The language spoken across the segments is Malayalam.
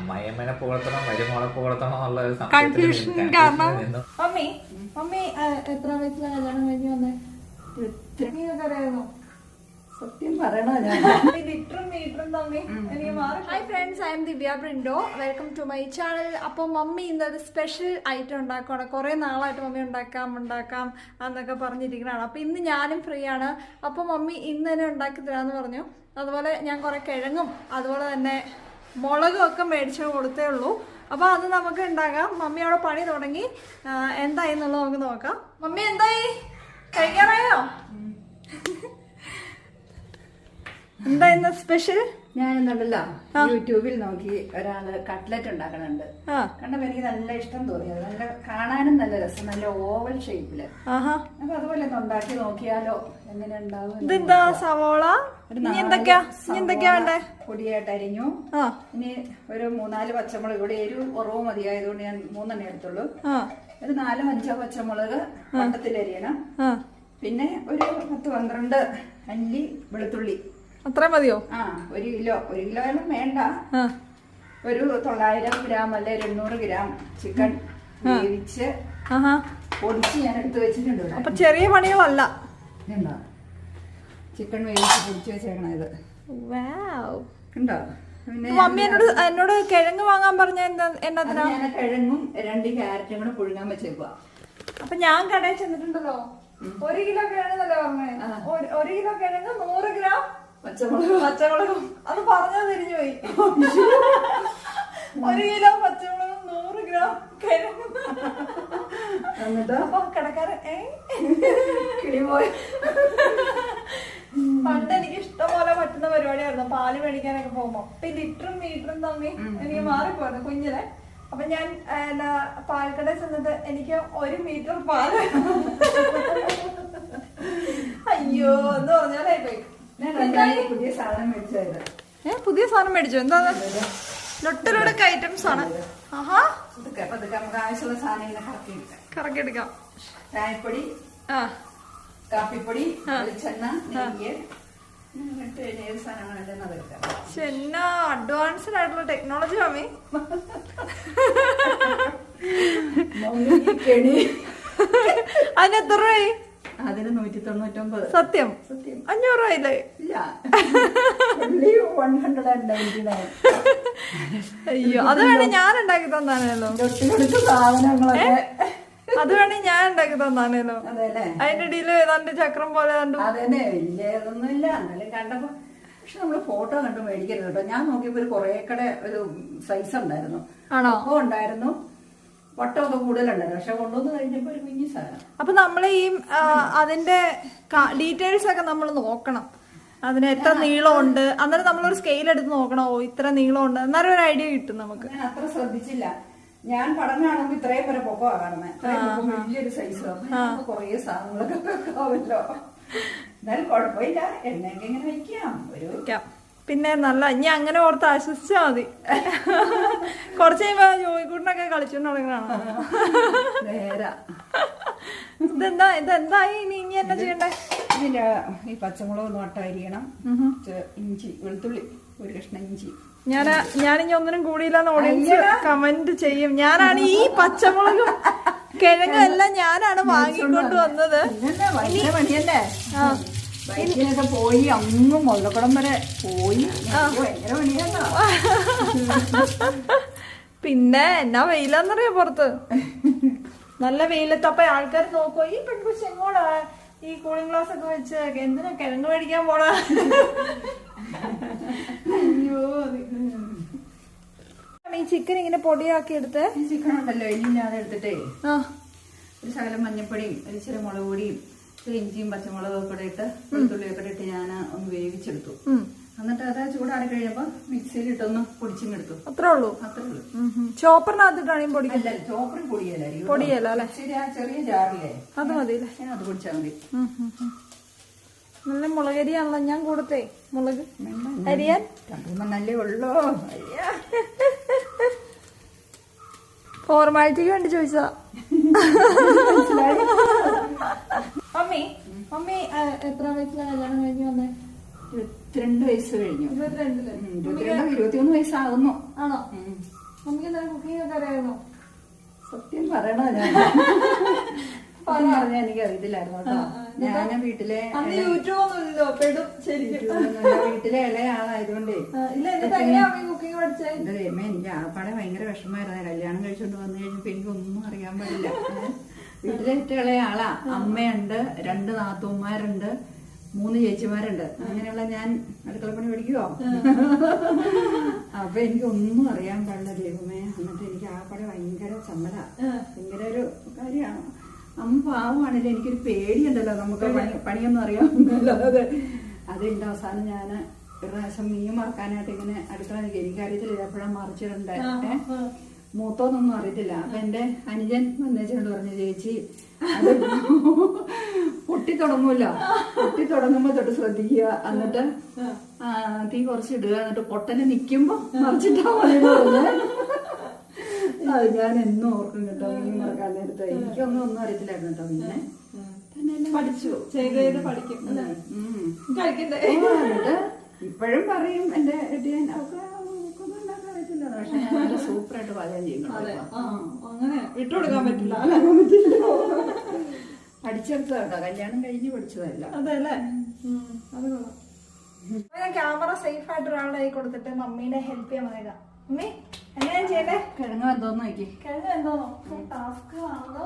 അമ്മായിയമ്മേനെ പുകഴ്ത്തണം മരുമോളെ പുകഴ്ത്തണം എന്നുള്ള ഒരു കൺഫ്യൂഷൻ കാരണം മമ്മി മമ്മി എത്ര വയസ്സിലാണ് കല്യാണം കഴിഞ്ഞ് വന്നേ? അറിയാമോ? സത്യം പറയണോ ഞാൻ? ലിറ്ററും മീറ്ററും തമ്മിൽ എനിക്ക് മാറി. Hi friends, I'm Divya Brindo. Welcome to my channel. അപ്പോൾ മമ്മി ഇന്നൊരു സ്പെഷ്യൽ ഐറ്റം ഉണ്ടാക്കുകയാണ്. കുറേ നാളായിട്ട് മമ്മി ഉണ്ടാക്കാം എന്നൊക്കെ പറഞ്ഞിരിക്കുന്നതാണ്. അപ്പോൾ ഇന്ന് ഞാനും ഫ്രീ ആണ്. അപ്പോൾ മമ്മി ഇന്ന് തന്നെ ഉണ്ടാക്കി തരാമെന്ന് പറഞ്ഞു. അതുപോലെ ഞാൻ കുറേ കിഴങ്ങും അതുപോലെ തന്നെ മുളകും ഒക്കെ മേടിച്ച് കൊടുത്തേ ഉള്ളൂ. അപ്പോൾ അത് നമുക്ക് ഉണ്ടാക്കാം. മമ്മി അവിടെ പണി തുടങ്ങി. എന്തായി എന്നുള്ളത് നമുക്ക് നോക്കാം. മമ്മി എന്തായി, കഴിക്കാറായോ? എന്താ ഇന്ന് സ്പെഷ്യൽ? ഞാനെന്നുണ്ടല്ലോ യൂട്യൂബിൽ നോക്കി ഒരാള് കട്ട്ലറ്റ് ഉണ്ടാക്കണുണ്ട്. കണ്ടപ്പോ എനിക്ക് നല്ല ഇഷ്ടം തോന്നിയത്. നല്ല കാണാനും നല്ല രസം, നല്ല ഓവൽ ഷേപ്പില്. അപ്പൊ അതുപോലെ ഒന്ന് ഉണ്ടാക്കി നോക്കിയാലോ എങ്ങനെ ഉണ്ടാവും. ഇതെന്താ സവോള? എന്തൊക്കെയാ വേണ്ടേ? പൊടിയായിട്ട് അരിഞ്ഞു. ഇനി ഒരു 3-4 പച്ചമുളക്. ഇവിടെ എരിവ് കുറവ് മതിയായതുകൊണ്ട് ഞാൻ 3 എടുത്തുള്ളൂ. ഒരു 4-5 പച്ചമുളക് വട്ടത്തിലരിയണം. പിന്നെ ഒരു 10-12 അല്ലി വെളുത്തുള്ളി. അത്ര മതിയോ? 1 കിലോ എല്ലാം വേണ്ട. ഒരു 900 ഗ്രാം അല്ലെ 200 ഗ്രാം ചിക്കൻ വേവിച്ച് പൊടിച്ച് ഞാൻ എടുത്ത് വെച്ചിട്ടുണ്ട്. അപ്പൊ ചെറിയ പണികളല്ല. എന്താ ചിക്കൻ വേവിച്ച് പൊടിച്ച് വെച്ചേക്കണ ഇത് ഉണ്ടോ? പിന്നെ മമ്മി എന്നോട് കിഴങ്ങ് വാങ്ങാൻ പറഞ്ഞ എന്നതിനാ? ഞാൻ കിഴങ്ങും 2 ക്യാരറ്റും കൂടെ പുഴുങ്ങാൻ വെച്ചേക്കുക. അപ്പൊ ഞാൻ കടയിൽ ചെന്നിട്ടുണ്ടല്ലോ, 1 കിലോ കിഴങ്ങല്ലേ പറഞ്ഞേ? 1 കിലോ കിഴങ്ങ് 100 ഗ്രാം പച്ചമുളകും. അത് പറഞ്ഞാൽ തിരിഞ്ഞു പോയി. 1 കിലോ പച്ചമുളകും 100 ഗ്രാം കിഴങ്ങും. അപ്പൊ കടക്കാരൻ കിളിപോയ. പണ്ട് എനിക്ക് ഇഷ്ടംപോലെ പറ്റുന്ന പരിപാടിയായിരുന്നു പാല് മേടിക്കാനൊക്കെ പോകുമ്പോ. ഇപ്പൊ ലിറ്ററും മീറ്ററും തമ്മിൽ എനിക്ക് മാറിപ്പോയിരുന്നു കുഞ്ഞിനെ. അപ്പൊ ഞാൻ പാൽക്കടയിൽ ചെന്നിട്ട് എനിക്ക് 1 മീറ്റർ പാല് അയ്യോ എന്ന് പറഞ്ഞാലായിപ്പോയി. പുതിയ സാധനം മേടിച്ചത്. പുതിയ സാധനം മേടിച്ചു? എന്താ? ലൊട്ടിലൊക്കെ ഐറ്റംസ് ആണ്. നമുക്ക് ആവശ്യമുള്ള സാധനം കറക്കിയെടുക്കാം. ചായപ്പൊടി, കാപ്പിപ്പൊടി, വെളിച്ചെണ്ണ, നെയ്യ്, ഏത് സാധനമാണ് വേണ്ടത് എടുക്കാം. അഡ്വാൻസ്ഡ് ആയിട്ടുള്ള ടെക്നോളജി മമ്മി. അതിന് എത്ര രൂപയായി? അതിന് 199. സത്യം? 500 രൂപയില്ലേ? ഇല്ല, 199. അയ്യോ, അത് വേണേ ഞാൻ ഉണ്ടാക്കി തന്നാനല്ലോ. സാധനങ്ങളൊക്കെ അത് വേണേ ഞാൻ ഉണ്ടാക്കി തന്നാനല്ലോ. അതിന്റെ ഇടയില് ഏതാണ്ട് ചക്രം പോലെ അതന്നെ വലിയതൊന്നുമില്ല. എന്നാലും കണ്ടപ്പോ പക്ഷെ നമ്മള് ഫോട്ടോ കണ്ടു മേടിക്കരുത് കേട്ടോ. ഞാൻ നോക്കിയപ്പോ ഒരു കൊറേ കട ഒരു സൈസ് ഉണ്ടായിരുന്നു. ആണോ? അപ്പൊ ഉണ്ടായിരുന്നു, വട്ടമൊക്കെ കൂടുതലുണ്ടായിരുന്നു. പക്ഷെ കൊണ്ടുവന്ന് കഴിഞ്ഞപ്പോ ഒരു കുഞ്ഞി സാധനം. അപ്പൊ നമ്മള് ഈ അതിന്റെ ഡീറ്റെയിൽസ് ഒക്കെ നമ്മൾ നോക്കണം. അതിന് എത്ര നീളമുണ്ട്, അന്നേരം നമ്മളൊരു സ്കെയിൽ എടുത്ത് നോക്കണം. ഓ ഇത്ര നീളമുണ്ട്, എന്നാലും ഒരു ഐഡിയ കിട്ടും നമുക്ക്. ഞാൻ അത്ര ശ്രദ്ധിച്ചില്ല. ഞാൻ പടം കാണുമ്പോ ഇത്രയും വരെ പൊക്കമാ കാണുന്നത്. വലിയൊരു സൈസ് കൊറേ സാധനങ്ങളൊക്കെ ആവല്ലോ. എന്നാലും കുഴപ്പമില്ല, എണ്ണയൊക്കെ ഇങ്ങനെ വയ്ക്കാം. പിന്നെ നല്ല ഇനി അങ്ങനെ ഓർത്ത് ആശ്വസിച്ചാ മതി. കുറച്ച് കഴിയുമ്പോ ജോയിക്കൂട്ടിനൊക്കെ കളിച്ചോണ്ട് നടക്കണാണ്. ഇതെന്തായി ഇനി എന്നാ ചെയ്യണ്ടേ? ഇതിന്റെ ഈ പച്ചമുളക് നോട്ടരിയണം. ഇഞ്ചി, വെളുത്തുള്ളി, 1 കഷ്ണം ഇഞ്ചി. ഞാനിനി ഒന്നിനും കൂടിയില്ലെന്ന് ഓഡിയൻസ് കമന്റ് ചെയ്യും. ഞാനാണ് ഈ പച്ചമുളകും കിഴങ്ങും എല്ലാം ഞാനാണ് വാങ്ങിക്കൊണ്ട് വന്നത്. പണിയല്ലേ? ബൈക്കിനൊക്കെ പോയി അങ്ങ് മുള്ളക്കുളം വരെ പോയി. ഭയങ്കര പണിയല്ലോ. പിന്നെ എന്നാ വെയിലാന്നറിയോ പുറത്ത്? നല്ല വെയിലത്ത്. അപ്പൊ ആൾക്കാർ നോക്കുവോ ഈ പെൺകുച്ച് എങ്ങോട്ടാ ഈ കൂളിംഗ് ഗ്ലാസ് ഒക്കെ വെച്ച് എന്തിനാ കിഴങ്ങ് മേടിക്കാൻ പോണാ? അയ്യോ, ഈ ചിക്കൻ ഇങ്ങനെ പൊടിയാക്കി എടുത്ത് ചിക്കൻ ഉണ്ടല്ലോ എല്ലില്ലാതെ എടുത്തിട്ടേ ഒരു ശകലം മഞ്ഞപ്പൊടിയും ഇച്ചിരി മുളക് പൊടിയും ഇഞ്ചിയും പച്ചമുളകും ഒക്കെ ഇട്ട് വെളുത്തുള്ളിയൊക്കെ ഇട്ട് ഞാൻ ഒന്ന് വേവിച്ചെടുത്തു. എന്നിട്ട് അത് ചൂടാറി കഴിയുമ്പോ മിക്സിയിലിട്ടൊന്ന് പൊടിച്ചിങ്ങെടുത്തു. അത്രേ ഉള്ളൂ? അത്രേ ഉള്ളൂ. ചോപ്പറിനകത്തിട്ടാണ് പൊടിക്കല്ല? ചോപ്പറിൽ പൊടിയല്ല അല്ലെ? ചെറിയ ജാറില്ലേ അത് മതി. അത് പൊടിച്ചാൽ മതി. നല്ല മുളകരിയാണല്ലോ ഞാൻ കൂടത്തെ. മുളക് അരിയാൻ നല്ലേ ഉള്ളോ? ഫോർമാലിറ്റിക്ക് വേണ്ടി ചോദിച്ചാ. മമ്മി എത്ര വയസ്സിലാണ് കല്യാണം കഴിഞ്ഞ് വന്നേ? 22 വയസ്സ് കഴിഞ്ഞു. 22-ല് 21 വയസ്സാകുന്നു. ആണോ? മമ്മിക്ക് എന്തായാലും കുക്കിംഗ് ഒക്കെ അറിയാമോ? സത്യം പറയണോ ഞാൻ പറഞ്ഞാൽ എനിക്ക് അറിയത്തില്ലായിരുന്നു കേട്ടോ. ഞാൻ വീട്ടിലെ യൂട്യൂബ് ഒന്നുമില്ലല്ലോ പെടും ശരിക്കും. വീട്ടിലെ ഇളയ ആളായതുകൊണ്ടേ കുക്കിംഗ് പഠിച്ചേ എന്റെ ദൈവമേ, എനിക്ക് ആപ്പാടെ ഭയങ്കര വിഷമമായിരുന്നു. കല്യാണം കഴിച്ചോണ്ട് വന്നു കഴിഞ്ഞപ്പോ എനിക്കൊന്നും അറിയാൻ പാടില്ല. വീട്ടിലെ ഏറ്റവും ഇളയ ആളാ. അമ്മയുണ്ട്, 2 നാത്തൂന്മാരുണ്ട്, 3 ചേച്ചിമാരുണ്ട്. അങ്ങനെയുള്ള ഞാൻ അടുക്കളപ്പണി പഠിക്കുവോ? അപ്പൊ എനിക്കൊന്നും അറിയാൻ പാടില്ല ദൈവമേ. എന്നിട്ട് എനിക്ക് ആപ്പാടെ ഭയങ്കര ചമ്മല, ഭയങ്കര ഒരു കാര്യമാണ്. അമ്മ പാവമാണല്ലോ, എനിക്കൊരു പേടിയുണ്ടല്ലോ നമുക്ക് പണിയൊന്നും അറിയാമെന്നല്ലാതെ. അതുണ്ട്. അവസാനം ഞാൻ ഒരു പ്രാവശ്യം മീൻ മറക്കാനായിട്ട് ഇങ്ങനെ അടുക്കള എനിക്കറിയത്തില്ല എപ്പോഴാണ് മറിച്ചിടണ്ടേ. മൂത്തോന്നൊന്നും അറിയത്തില്ല. അപ്പൊ എന്റെ അനുജൻ വന്നേച്ചോണ്ട് പറഞ്ഞു, ചേച്ചി അത് പൊട്ടി തുടങ്ങൂല്ലോ, പൊട്ടി തുടങ്ങുമ്പോ തൊട്ട് ശ്രദ്ധിക്കുക, എന്നിട്ട് തീ കുറച്ചിടുക, എന്നിട്ട് പൊട്ടന് നിക്കുമ്പോ മറിച്ചിട്ടാ മതി പറഞ്ഞു. അത് ഞാൻ എന്നും ഓർക്കും കേട്ടോ. മീൻ മറക്കാൻ നേരത്തെ ഒന്നും അറിയത്തില്ലായിരുന്നു കേട്ടോ. പിന്നെ പഠിച്ചു പഠിക്കും. എന്നിട്ട് ഇപ്പോഴും പറയും എന്റെ എട്ടിയൻ അവർക്ക് അറിയത്തില്ല, പക്ഷെ ഞാൻ നല്ല സൂപ്പറായിട്ട് പാചകം ചെയ്യുന്നു. അങ്ങനെ വിട്ടുകൊടുക്കാൻ പറ്റില്ല. പഠിച്ചെടുത്തതാ, കല്യാണം കഴിഞ്ഞ് പഠിച്ചതല്ല. അതെല്ലേ? അത് കൊള്ളാം. ഞാൻ ക്യാമറ സേഫ് ആയിട്ട് ഒരാളുടെ കൈ കൊടുത്തിട്ട് മമ്മീനെ ഹെൽപ്പ് ചെയ്യാൻ വന്നേക്കാം. മമ്മി എങ്ങനെയാ ചെയ്യണ്ടേ? കിഴങ്ങ് എന്തോന്ന് നോക്കി. കിഴങ്ങ് എന്തോന്നോ ടാസ്ക് ആണോ?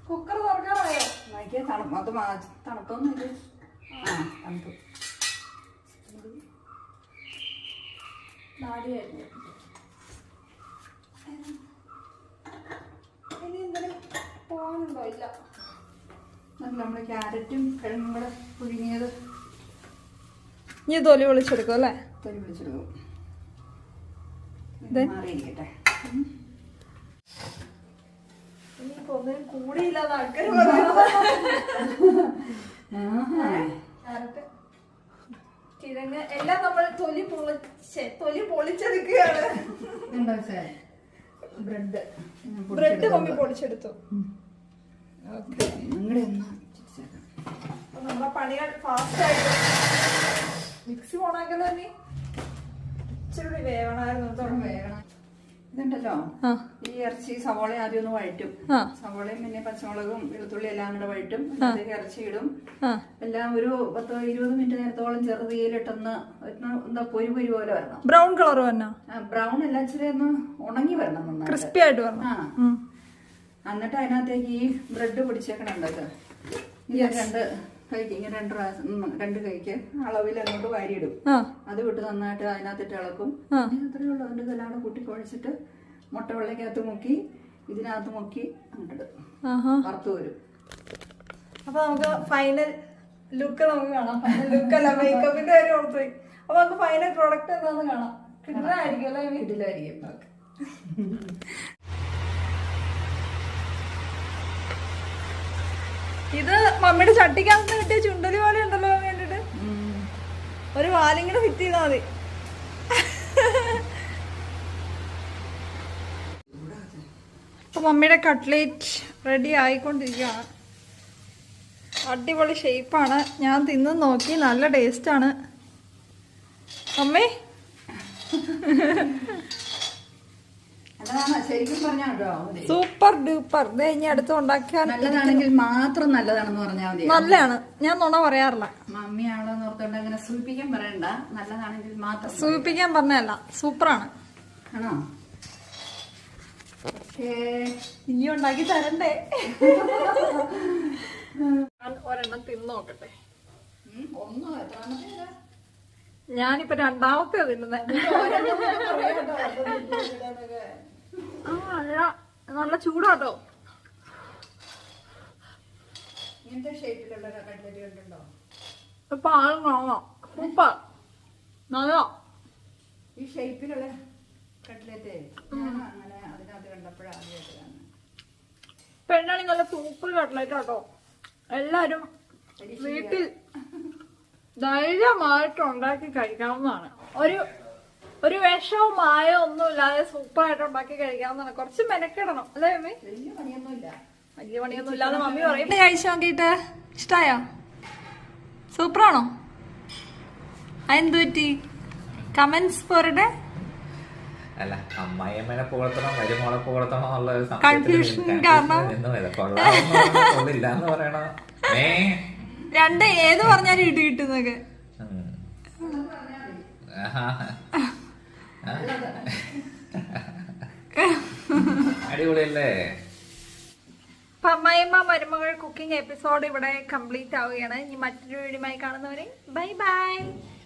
കുക്കർ തുറക്കാറായോ? നോക്കിയാ അത് തണുത്തോന്ന് നോക്കി. തണുത്തു. നാടിയായിരുന്നു. ഇനി എന്തെങ്കിലും പോകാനുണ്ടോ? ഇല്ല. നമ്മള് ക്യാരറ്റും കിഴങ്ങും കൂടെ പുഴുങ്ങിയത് ഇനി തൊലി വിളിച്ചെടുക്കും അല്ലേ? തൊലി വിളിച്ചെടുക്കും. മാറിയിരിക്കട്ടെ. ഇനിയിപ്പോ ഒന്നിനും കൂടിയില്ലാതെ ആൾക്കാർ കിഴങ്ങ് എല്ലാം നമ്മൾ തൊലി പൊളിച്ചെടുക്കുകയാണ്. Bread mummy പൊളിച്ചെടുത്തു. നമ്മുടെ പണികൾ ഫാസ്റ്റ് ആയിട്ട് മിക്സി ഓണാക്കല്ലോ. നീ ഇച്ചിരി വേവണമായിരുന്നു. ഇതുണ്ടല്ലോ, ഈ ഇറച്ചി സവോള ആദ്യം ഒന്ന് വഴറ്റും. സവോളയും പിന്നെ പച്ചമുളകും വെളുത്തുള്ളി എല്ലാം കൂടെ വഴറ്റും. അതിലേക്ക് ഇറച്ചി ഇടും. എല്ലാം ഒരു 10-20 മിനിറ്റ് നേരത്തോളം ചെറുതീയിലിട്ടൊന്ന് എന്താ പൊരി പോലെ വരണം. ബ്രൗൺ കളർ വരണം. ബ്രൗൺ എല്ലാം ഇച്ചിരി ഒന്ന് ഉണങ്ങി വരണം, ക്രിസ്പി ആയിട്ട് വരണം. എന്നിട്ട് അതിനകത്തേക്ക് ഈ ബ്രെഡ് പിടിച്ചേക്കണുണ്ടത്. ഇങ്ങനെ 2 കൈക്ക്, ഇങ്ങനെ 2 കൈക്ക് അളവിൽ അങ്ങോട്ട് വാരിയിടും. അത് വിട്ട് നന്നായിട്ട് അതിനകത്തിട്ട് ഇളക്കും. ഇത്രയേ ഉള്ളൂ. അതിന്റെ ഇതെല്ലാം കൂടെ കൂട്ടി കുഴച്ചിട്ട് മുട്ട വെള്ളക്കകത്ത് മുക്കി ഇതിനകത്ത് മുക്കി അങ്ങോട്ടിടും. വറുത്ത് വരും. അപ്പൊ നമുക്ക് ഫൈനൽ ലുക്ക് നമുക്ക് കാണാം. ഫൈനൽ ലുക്ക് അല്ല, മേക്കപ്പിന്റെ കാര്യം ഓർത്ത്. അപ്പൊ നമുക്ക് ഫൈനൽ പ്രോഡക്റ്റ് എന്താന്ന് കാണാം. കിട്ടുന്നതായിരിക്കും അല്ലേ? വീട്ടിലായിരിക്കും. ഇത് മമ്മിയുടെ ചട്ടിക്കകത്ത് കിട്ടിയ ചുണ്ടലി പോലെ ഉണ്ടല്ലോ വേണ്ടിട്ട്. ഒരു വാലിങ്ങനെ ഫിറ്റ് ചെയ്താൽ മതി. അപ്പൊ മമ്മിയുടെ കട്ട്ലേറ്റ് റെഡി ആയിക്കൊണ്ടിരിക്കുകയാണ്. അടിപൊളി ഷേപ്പാണ്. ഞാൻ തിന്ന് നോക്കി, നല്ല ടേസ്റ്റാണ്. Mummy super duper. ഇത് ഇനി അടുത്ത് ഉണ്ടാക്കാൻ നല്ലതാണെങ്കിൽ മാത്രം നല്ലതാണെന്ന് പറഞ്ഞാൽ മതി. നല്ലതാണ്. ഞാൻ നുണ പറയാറില്ല. മമ്മിയാണോന്ന് ഓർത്തോണ്ട് അങ്ങനെ സൂചിപ്പിക്കാൻ പറയണ്ട. നല്ലതാണെങ്കിൽ മാത്രം. സൂചിപ്പിക്കാൻ പറഞ്ഞല്ല, സൂപ്പറാണ്. ആണോ? ഇനി ഉണ്ടാക്കി തരണ്ടേ? ഒരെണ്ണം തിന്ന് നോക്കട്ടെ. ഞാനിപ്പോ രണ്ടാമത്തെ തിന്നുന്നേ. നല്ല ചൂടാട്ടോ. ഇങ്ങനത്തെ ഷേപ്പിലുള്ള കട്ട്ലറ്റ് കണ്ടുണ്ടോ? ഇപ്പൊ ആളും കാണാം. സൂപ്പർ. നല്ല ഈ ഷേപ്പിലുള്ള കട്ട്ലറ്റ് അങ്ങനെ അതിനകത്ത് കണ്ടപ്പോഴാണ്. പെണ്ണാണെങ്കിൽ നല്ല സൂപ്പർ കട്ട്ലറ്റ് ആട്ടോ. എല്ലാരും വീട്ടിൽ ധൈര്യമായിട്ട് ഉണ്ടാക്കി കഴിക്കാവുന്നതാണ്. ഒരു വിഷവും മായോ ഒന്നുമില്ലാതെ സൂപ്പറായിട്ട് ഉണ്ടാക്കി കഴിക്കാവുന്നതാണ്. കുറച്ച് മെനക്കിടണം അല്ലേ മമ്മി? വലിയ പണിയൊന്നുമില്ല. വലിയ പണിയൊന്നും ഇല്ലാതെ മമ്മി പറയും. കഴിച്ചു നോക്കിയിട്ട് ഇഷ്ടായോ? സൂപ്പറാണോ? അതെന്തു പറ്റി? കമന്റ്സ് പോരുടെ അല്ല, അമ്മായിയമ്മേനെ പുകഴ്ത്തണം മരുമോളെ പുകഴ്ത്തണം എന്നുള്ള ഒരു കൺഫ്യൂഷൻ കാരണം കൊള്ളില്ലാന്ന് പറയണ രണ്ട് ഏത് പറഞ്ഞാലും ഇടി കിട്ടുന്നൊക്കെ. അടിപൊളിയല്ലേ? അപ്പൊ അമ്മായിയമ്മ മരുമകൾ കുക്കിംഗ് എപ്പിസോഡ് ഇവിടെ കംപ്ലീറ്റ് ആവുകയാണ്. ഇനി മറ്റൊരു വീഡിയോയുമായി കാണുന്നവരെ ബൈ ബൈ.